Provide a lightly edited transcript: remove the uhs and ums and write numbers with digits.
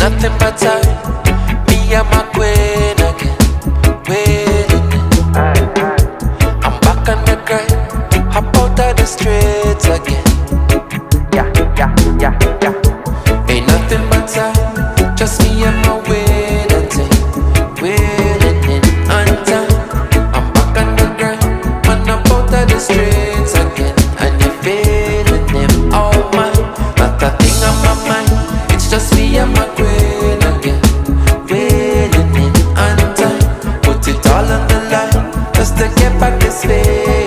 nothing but time. Me and my queen again. Waiting. I'm back on the grind. Hop out of the streets again. Yeah, yeah, yeah, yeah. Ain't nothing but time. Just me and my waiting thing. Waiting on time. I'm back on the grind. Man, I'm out of the streets again. And you're feeling him. Oh my, not a thing on my mind. It's just me and my queen again. Waiting on time. Put it all on the line just to get back this feeling.